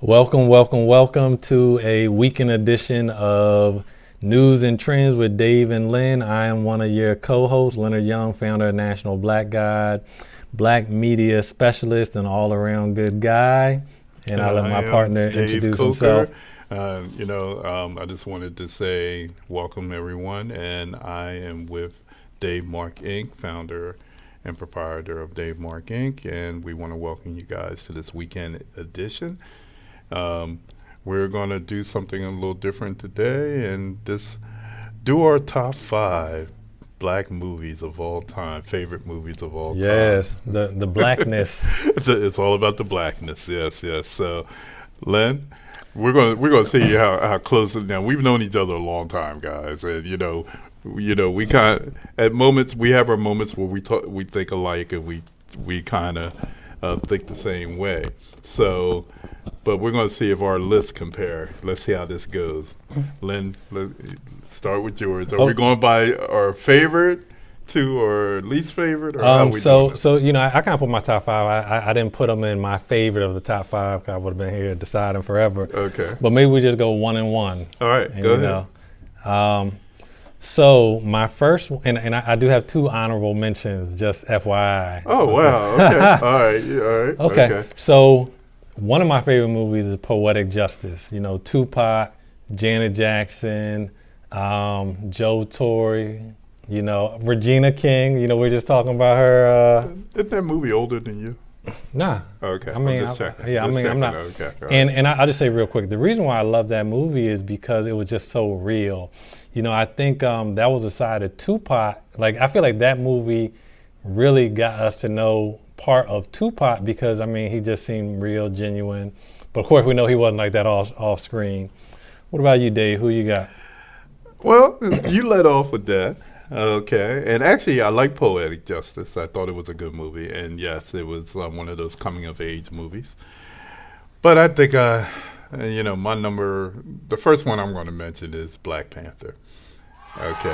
Welcome, welcome, welcome to a weekend edition of Newz and Trendz with Dave and Lynn. I am one of your co-hosts, Leonard Young, founder of National Black Guide, black media specialist, and all-around good guy. And I'll let my partner introduce himself. I just wanted to say welcome everyone, and I am with Dave Mark Inc., founder and proprietor of Dave Mark Inc., and we want to welcome you guys to this weekend edition. We're going to do something a little different today and just do our top 5 black movies of all time, favorite movies of all time. Yes, the blackness. It's all about the blackness. Yes. So, Len, we're gonna see how close. Now we've known each other a long time, guys, and we at moments we have our moments where we think alike, and we kind of think the same way. So, but we're going to see if our lists compare. Let's see how this goes. Lynn, let's start with yours. Are we going by our favorite to or least favorite? Or I kind of put my top 5. I didn't put them in my favorite of the top 5. I would have been here deciding forever. Okay. But maybe we just go 1 and 1. All right, go ahead. So my first, and I do have 2 honorable mentions, just FYI. Oh, wow. Okay. All right. Okay. So one of my favorite movies is Poetic Justice. Tupac, Janet Jackson, Joe Torre, Regina King. We're just talking about her. Isn't that movie older than you? Nah. Okay. I'm not. Okay. And I'll just say real quick, the reason why I love that movie is because it was just so real. I think that was a side of Tupac. Like, I feel like that movie really got us to know part of Tupac because, he just seemed real, genuine. But of course, we know he wasn't like that off screen. What about you, Dave? Who you got? Well, you led off with that. Okay. And actually, I like Poetic Justice. I thought it was a good movie. And yes, it was one of those coming of age movies. But I think, the first one I'm going to mention is Black Panther. Okay.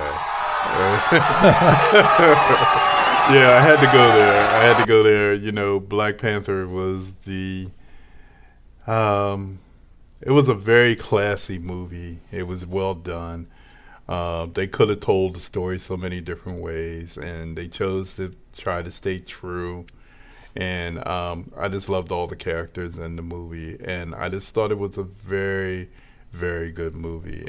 Yeah, I had to go there. Black Panther was it was a very classy movie. It was well done. They could have told the story so many different ways, and they chose to try to stay true. And I just loved all the characters in the movie, and I just thought it was a very, very good movie.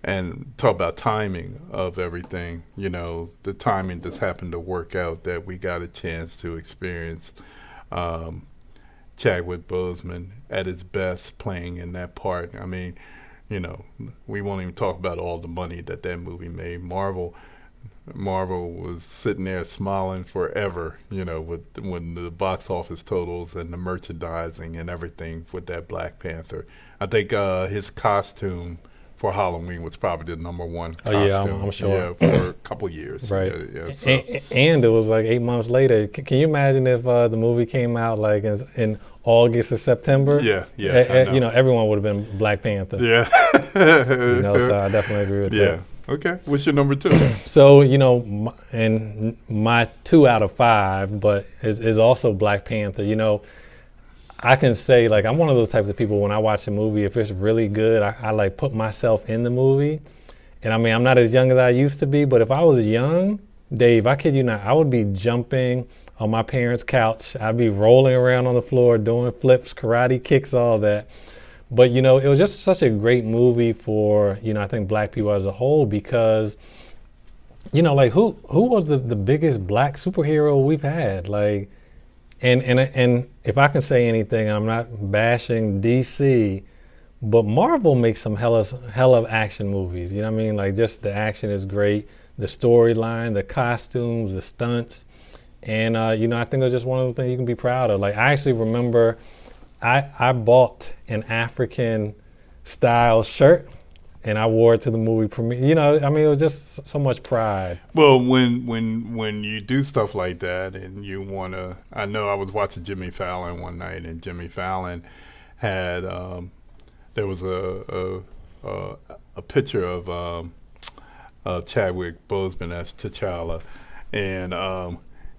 And talk about timing of everything, the timing just happened to work out that we got a chance to experience Chadwick Boseman at his best playing in that part. We won't even talk about all the money that movie made. Marvel was sitting there smiling forever, when the box office totals and the merchandising and everything with that Black Panther. I think his costume for Halloween was probably the number one costume. Oh, yeah, I'm sure. Yeah, for a couple of years. Right. So. And it was like 8 months later. Can you imagine if the movie came out like in August or September? Yeah. Everyone would have been Black Panther. Yeah. So I definitely agree with that. Yeah. Okay. What's your number 2? So, and my 2 out of 5, but is also Black Panther. I can say, like, I'm one of those types of people, when I watch a movie, if it's really good, I like put myself in the movie. And I'm not as young as I used to be, but if I was young, Dave, I kid you not, I would be jumping on my parents' couch. I'd be rolling around on the floor, doing flips, karate kicks, all that. But, it was just such a great movie for, I think black people as a whole, because, like, who was the biggest black superhero we've had? Like, and if I can say anything, I'm not bashing DC, but Marvel makes some hell of action movies. You know what I mean? Like, just the action is great, the storyline, the costumes, the stunts, and I think it's just one of the things you can be proud of. Like, I actually remember I bought an African style shirt and I wore it to the movie premiere. It was just so much pride. Well, when you do stuff like that and you want to, I know I was watching Jimmy Fallon one night, and Jimmy Fallon had, there was a picture of Chadwick Boseman as T'Challa, and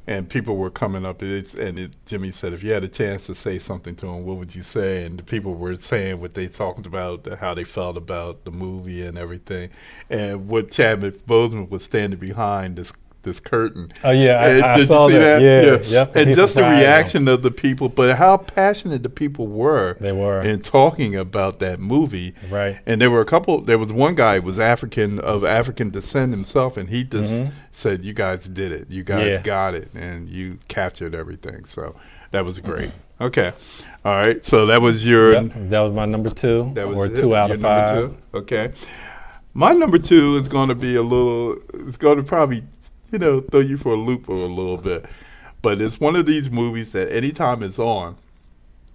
and people were coming up, Jimmy said, if you had a chance to say something to him, what would you say? And the people were saying what they talked about, how they felt about the movie and everything. And what Chadwick Boseman was standing behind this curtain. Oh yeah, I did saw you see that? Yeah, yep. And just the reaction of the people, but how passionate the people were. They were in talking about that movie. Right. And there was one guy who was of African descent himself, and he just said, "You guys did it. You guys got it, and you captured everything." So that was great. Okay. All right. So that was your. Yep. That was my number 2. That was or 2 out of 5. Okay. My number 2 is going to be it's going to probably, throw you for a loop for a little bit. But it's one of these movies that anytime it's on,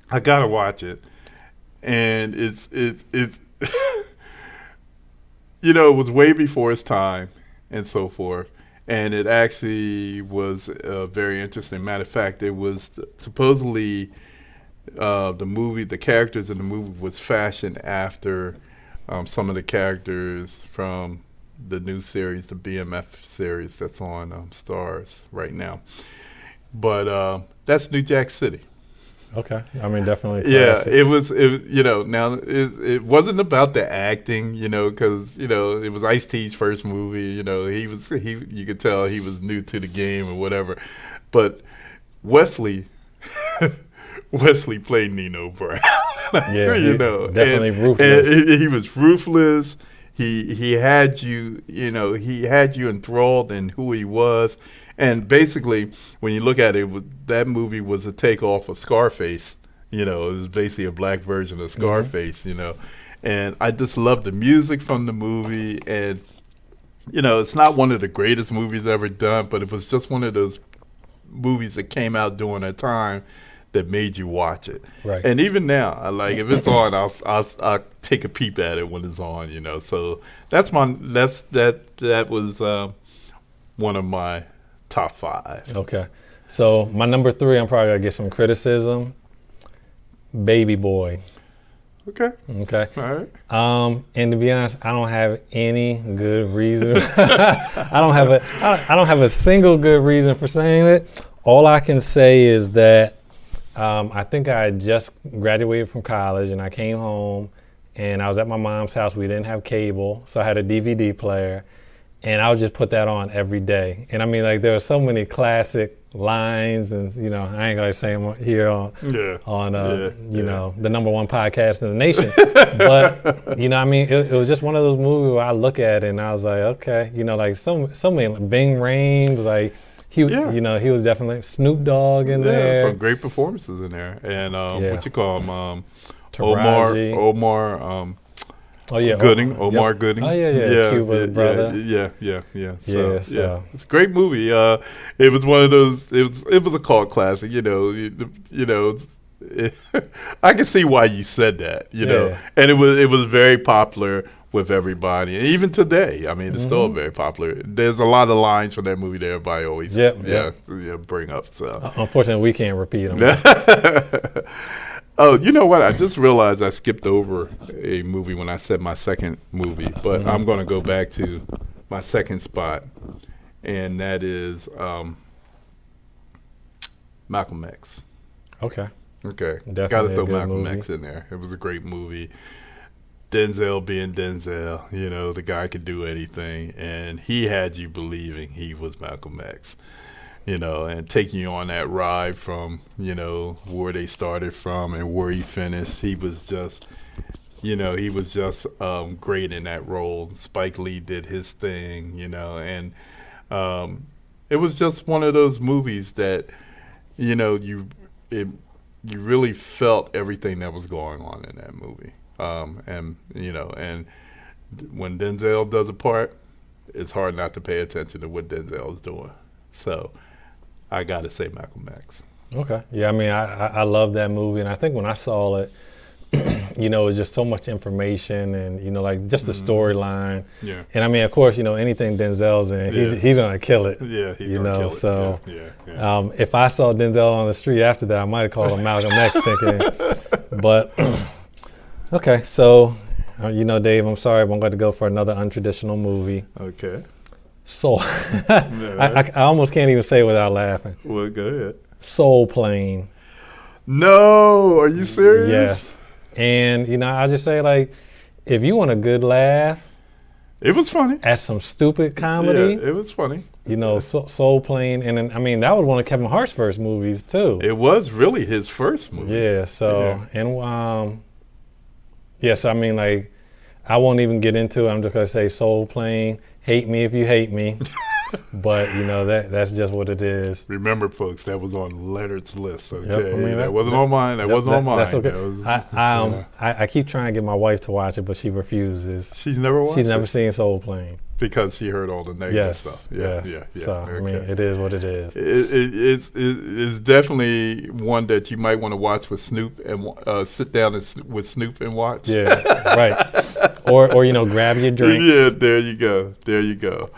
I got to watch it. And it's it was way before its time and so forth. And it actually was very interesting. Matter of fact, it was supposedly the characters in the movie was fashioned after some of the characters from the new series, the BMF series that's on Stars right now. But that's New Jack City. Okay, I mean definitely. Classic. Yeah, it was. Now it wasn't about the acting, because it was Ice-T's first movie. You could tell he was new to the game or whatever. But Wesley played Nino Brown. Yeah, definitely ruthless. And he was ruthless. He had you, he had you enthralled in who he was. And basically, when you look at it, that movie was a takeoff of Scarface. It was basically a black version of Scarface, And I just loved the music from the movie. And, it's not one of the greatest movies ever done, but it was just one of those movies that came out during that time that made you watch it. Right. And even now, if it's on, I'll take a peep at it when it's on, So that was one of my top 5. Okay. So my number 3, I'm probably going to get some criticism. Baby Boy. Okay. All right. And to be honest, I don't have any good reason. I don't have a single good reason for saying it. All I can say is that I think I had just graduated from college and I came home and I was at my mom's house. We didn't have cable, so I had a DVD player. And I would just put that on every day. And I mean, there are so many classic lines, and I ain't gonna say them here on the number 1 podcast in the nation. But it was just one of those movies where I look at it and I was like, okay, so many Bing Rames, he was definitely Snoop Dogg in there. Some great performances in there, and what you call him, Omar. Oh yeah, Gooding, Omar Gooding. Oh yeah, Cuba's brother. Yeah. So. It's a great movie. It was one of those. It was a cult classic. I can see why you said that. And it was very popular with everybody, and even today. I mean, it's still very popular. There's a lot of lines from that movie that everybody always bring up. So unfortunately, we can't repeat them. Oh, you know what? I just realized I skipped over a movie when I said my second movie, but I'm going to go back to my second spot, and that is Malcolm X. Okay. Definitely got to throw Malcolm X in there. It was a great movie. Denzel being Denzel, the guy could do anything, and he had you believing he was Malcolm X. And taking you on that ride from, where they started from and where he finished. He was just, great in that role. Spike Lee did his thing, and it was just one of those movies that, you really felt everything that was going on in that movie. And when Denzel does a part, it's hard not to pay attention to what Denzel is doing. So I got to say Malcolm X. Okay. Yeah, I mean, I love that movie. And I think when I saw it, it was just so much information and, just the storyline. Yeah. And I mean, of course, anything Denzel's in, he's going to kill it. Yeah, he's going to kill it. So Yeah. If I saw Denzel on the street after that, I might have called him Malcolm X thinking. But, okay. So, Dave, I'm sorry, but I'm going to go for another untraditional movie. Okay. Soul. I almost can't even say it without laughing. Well, go ahead. Soul Plane. No, are you serious? Yes. And I just say, like, if you want a good laugh It was funny. at some stupid comedy, Yeah, it was funny. Soul Plane, and then, I mean, that was one of Kevin Hart's first movies too. It was really his first movie. Yeah. So so I mean, like, I won't even get into it. I'm just gonna say Soul Plane. Hate me if you hate me, but that's just what it is. Remember, folks, that was on Leonard's list. Okay, Yep, I mean, that wasn't on mine. That wasn't on mine. That's okay. That was, I keep trying to get my wife to watch it, but she refuses. she's never watched. She's it? never seen Soul Plane. Because she heard all the negative Yes. stuff. Yes. Yeah. So Okay. I mean, it is what it is. It's definitely one that you might want to watch with Snoop and sit down with Snoop and watch. Yeah. Right. Or grab your drinks. Yeah, there you go. There you go.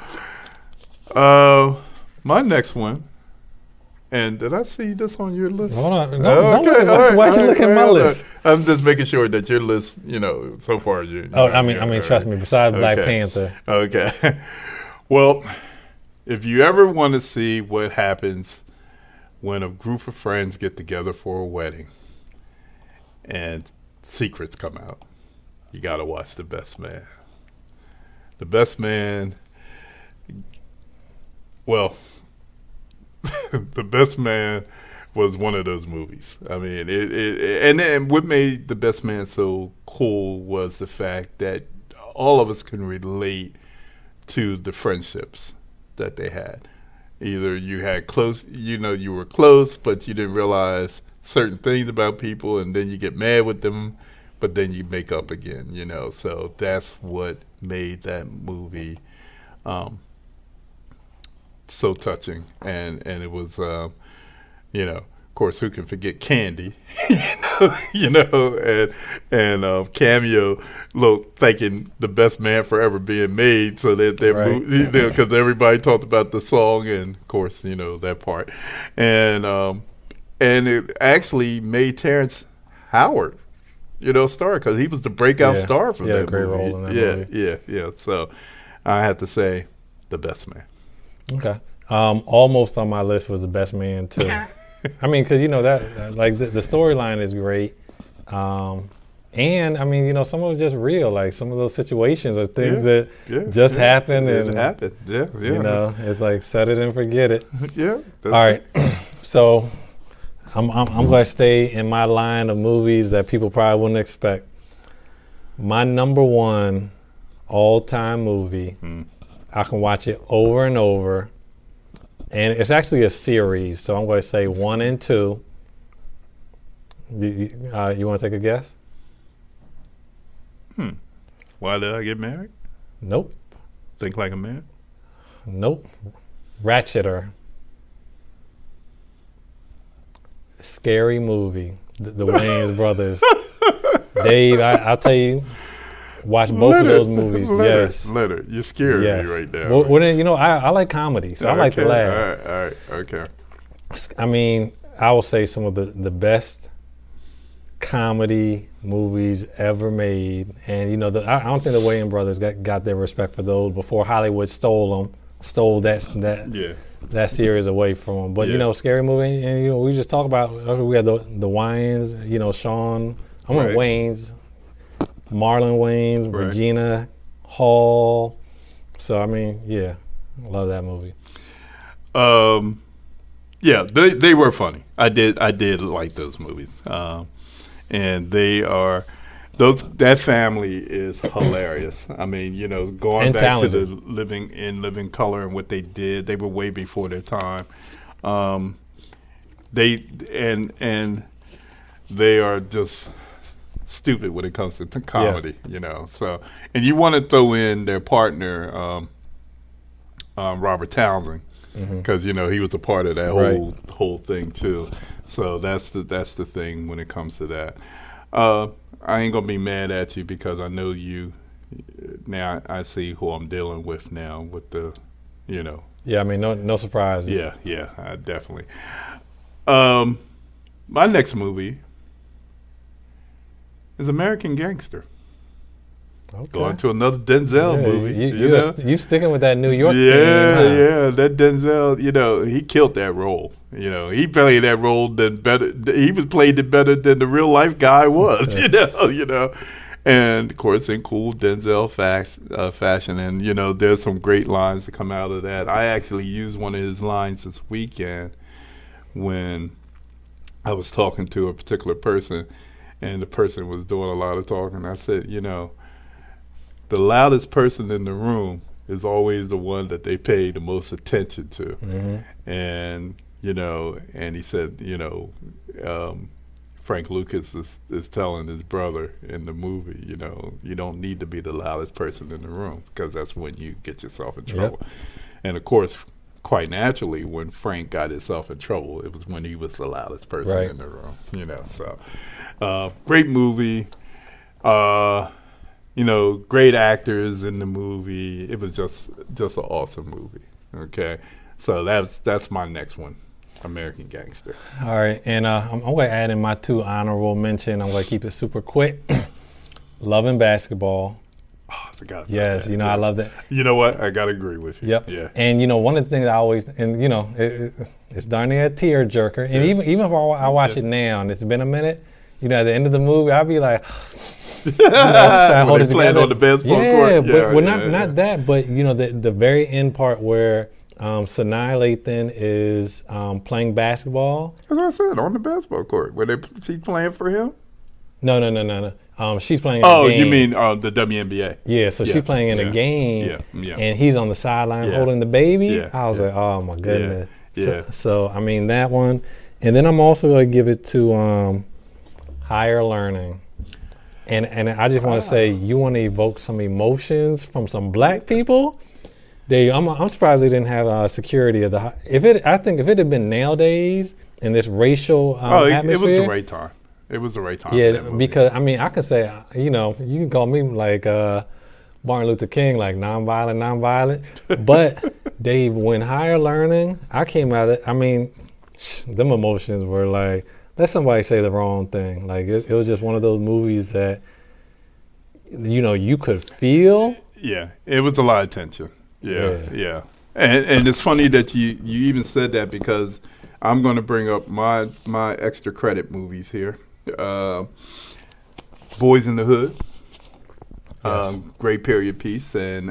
My next one, and did I see this on your list? Hold on. Don't look at why you look at my list. I'm just making sure that your list, so far you. I mean, trust me. Besides Black Okay. Panther, Okay. Well, if you ever want to see what happens when a group of friends get together for a wedding and secrets come out, you got to watch The Best Man. The Best Man, well, The Best Man was one of those movies. I mean, and what made The Best Man so cool was the fact that all of us can relate to the friendships that they had. Either you had close, you were close, but you didn't realize certain things about people, and then you get mad with them, but then you make up again, So that's what made that movie so touching, and it was, of course, who can forget Candy, and Cameo, thanking The Best Man for ever being made, so that their Right. movie, because everybody talked about the song, and of course, that part, and it actually made Terrence Howard, star, because he was the breakout star for that great movie. role in that movie. Yeah. So I have to say, The Best Man. okay. Almost on my list was The Best Man too. I mean, because that like the storyline is great, and I mean, some of it's just real. Like some of those situations are things that just happen, It and happened. Yeah. it's like set it and forget it. Yeah. All right, so I'm going to stay in my line of movies that people probably wouldn't expect. My number one all-time movie. I can watch it over and over. And it's actually a series, so I'm going to say 1 and 2. You want to take a guess? Why did I get married? Nope. Think Like a Man? Nope. Ratcheter. Scary movie. The Wayans brothers. Dave, I'll tell you, watch both of those movies. Yes. Leonard, you're scaring Yes. me right now. Well, then, I like comedy, so I like to laugh. All right. Okay. I mean, I will say some of the best comedy movies ever made, and I don't think the Wayans brothers got their respect for those before Hollywood stole that series away from them. But Scary Movie, and we just talk about we had the Wayans, Sean, Right. Wayans, Marlon Wayans, Right. Regina Hall. So I mean, yeah, I love that movie. Yeah, they were funny. I did like those movies. And they are that family is hilarious. I mean, going And back talented. to the Living Color and what they did, they were way before their time. They are just stupid when it comes to comedy, So, and you want to throw in their partner, Robert Townsend, because he was a part of that whole thing too. So that's the thing when it comes to that. I ain't gonna be mad at you because I know you. Now I see who I'm dealing with now with the, Yeah, I mean, no surprises. Yeah, definitely. My next movie is American Gangster. Okay. Going to another Denzel movie. You sticking with that New York theme, huh? Yeah, that Denzel, he killed that role. He played that role better. He was played it better than the real life guy was. And of course, in cool Denzel fashion, and there's some great lines to come out of that. I actually used one of his lines this weekend when I was talking to a particular person, and the person was doing a lot of talking. I said, the loudest person in the room is always the one that they pay the most attention to. Mm-hmm. And, and he said, Frank Lucas is telling his brother in the movie, you don't need to be the loudest person in the room because that's when you get yourself in trouble. Yep. And of course, quite naturally, when Frank got himself in trouble, it was when he was the loudest person in the room, So, great movie. Great actors in the movie. It was just an awesome movie. Okay, so that's my next one, American Gangster. All right, and I'm going to add in my 2 honorable mention. I'm going to keep it super quick. Love and Basketball. Oh, I forgot about yes, that. I love that. You know what? I got to agree with you. Yep. Yeah. And, one of the things I always, and, it's darn near a tear jerker. And even if I watch it now and it's been a minute, at the end of the movie, I'll be like, hold it together on the basketball court. Not that, but the very end part where Sanaa Lathan is playing basketball. That's what I said, on the basketball court where she's playing for him. No. She's playing. In a game. You mean the WNBA? Yeah, so she's playing in a game, and he's on the sideline holding the baby. Yeah, I was like, oh my goodness. Yeah. So I mean that one, and then I'm also gonna give it to Higher Learning. And I just want to say, you want to evoke some emotions from some black people. I'm surprised they didn't have security of the. I think if it had been nowadays in this racial atmosphere, it was the right time. It was the right time. Yeah, because I can say, you can call me like Martin Luther King, like nonviolent. But Dave, when Higher Learning, I came out of it. I mean, them emotions were like. Let somebody say the wrong thing. Like it was just one of those movies that, you could feel. Yeah, it was a lot of tension. Yeah. And it's funny that you even said that because I'm going to bring up my extra credit movies here. Boys in the Hood. Yes. Great period piece, and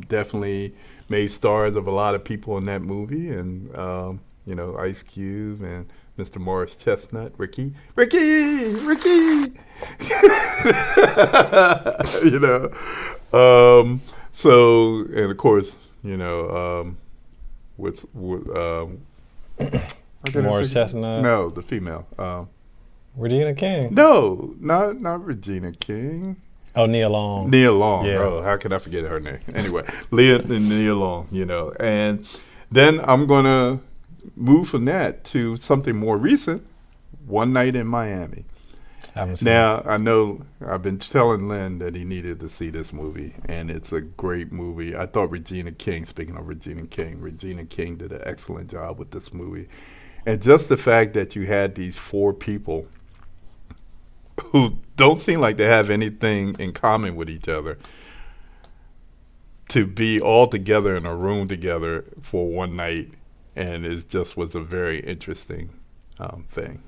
definitely made stars of a lot of people in that movie, and Ice Cube and Mr. Morris Chestnut, Ricky. So, and of course, with Morris Chestnut. No, the female. Regina King. No, not Regina King. Oh, Nia Long. Nia Long. Yeah. Oh, how can I forget her name? Anyway, Leah and Nia Long. And then I'm gonna move from that to something more recent, One Night in Miami. Now, I know I've been telling Lynn that he needed to see this movie, and it's a great movie. I thought Regina King did an excellent job with this movie. And just the fact that you had these 4 people who don't seem like they have anything in common with each other to be all together in a room together for one night. And it just was a very interesting thing,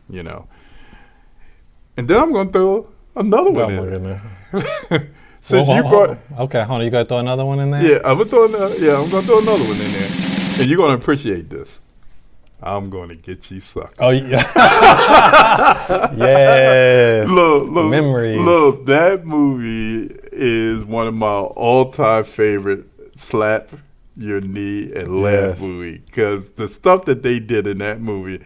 And then I'm going to throw another one in there. Since you brought, okay, hold on, you got to throw another one in there? Yeah, I'm going to throw another one in there, and you're going to appreciate this. I'm going to get you sucked. Oh yeah, yes. Look, memories. Look, that movie is one of my all-time favorite slap your knee and laugh movie, because the stuff that they did in that movie.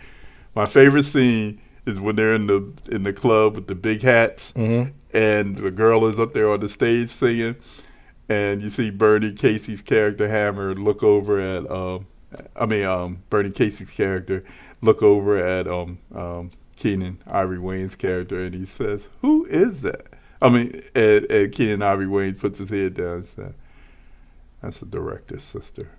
My favorite scene is when they're in the club with the big hats, and the girl is up there on the stage singing, and you see Bernie Casey's character Hammer look over at Bernie Casey's character look over at Keenan Ivory Wayne's character, and he says, "Who is that?" And Keenan Ivory Wayne puts his head down and says, "That's the director's sister."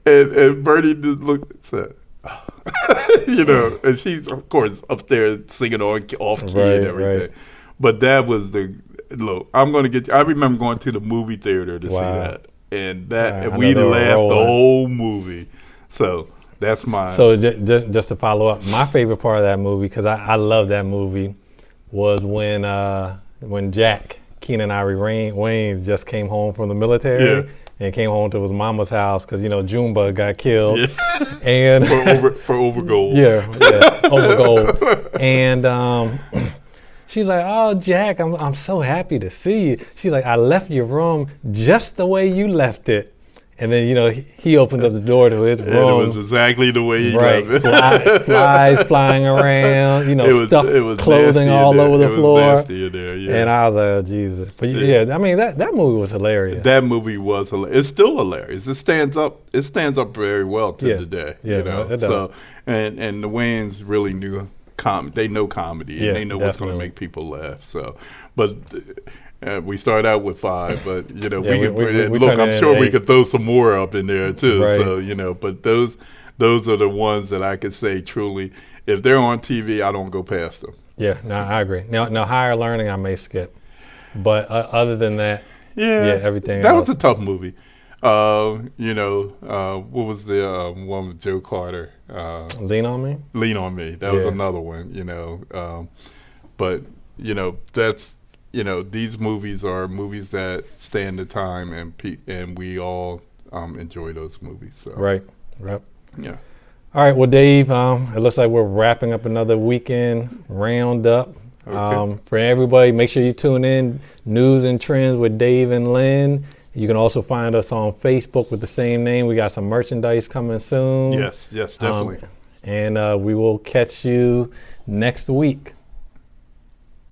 And Bernie just looked and said, and she's of course up there singing off key and everything. Right. But that was the look. I'm gonna get. I remember going to the movie theater to see Wow. that, and I know we they were laughed the rolling. whole movie. So that's my. So just to follow up, my favorite part of that movie, because I love that movie, was when Jack Keenan Ivory Wayans just came home from the military. Yeah. And came home to his mama's house because Junebug got killed, Yeah. and for over gold. yeah, over gold. And she's like, "Oh, Jack, I'm so happy to see you." She's like, "I left your room just the way you left it." And then he opens up the door to his And room. it was exactly the way he Right, left it. flies flying around, stuff it was clothing nasty in all there. over the It was floor. nasty in there, yeah. And I was like, oh, Jesus. But yeah, I mean, that movie was hilarious. That movie was hilarious. It's still hilarious. It stands up very well to Yeah. today. Yeah, it does. So and the Wayans really knew they know comedy Yeah, and they know what's going to definitely. make people laugh. So, but we start out with 5, but we we look. turned it I'm sure into we 8. could throw some more up in there too. Right. So but those are the ones that I could say truly, if they're on TV, I don't go past them. Yeah, no, I agree. Now, Higher Learning, I may skip. But other than that, Yeah, everything That else. was a tough movie. What was the one with Joe Carter? Lean On Me? Lean on Me. That was Yeah. another one. But that's these movies are movies that stand the time, and we all enjoy those movies. So Right. yeah. All right, well, Dave, it looks like we're wrapping up another weekend roundup. Okay. For everybody, make sure you tune in, Newz and Trendz with Dave and Lynn. You can also find us on Facebook with the same name. We got some merchandise coming soon. Yes, definitely. And we will catch you next week.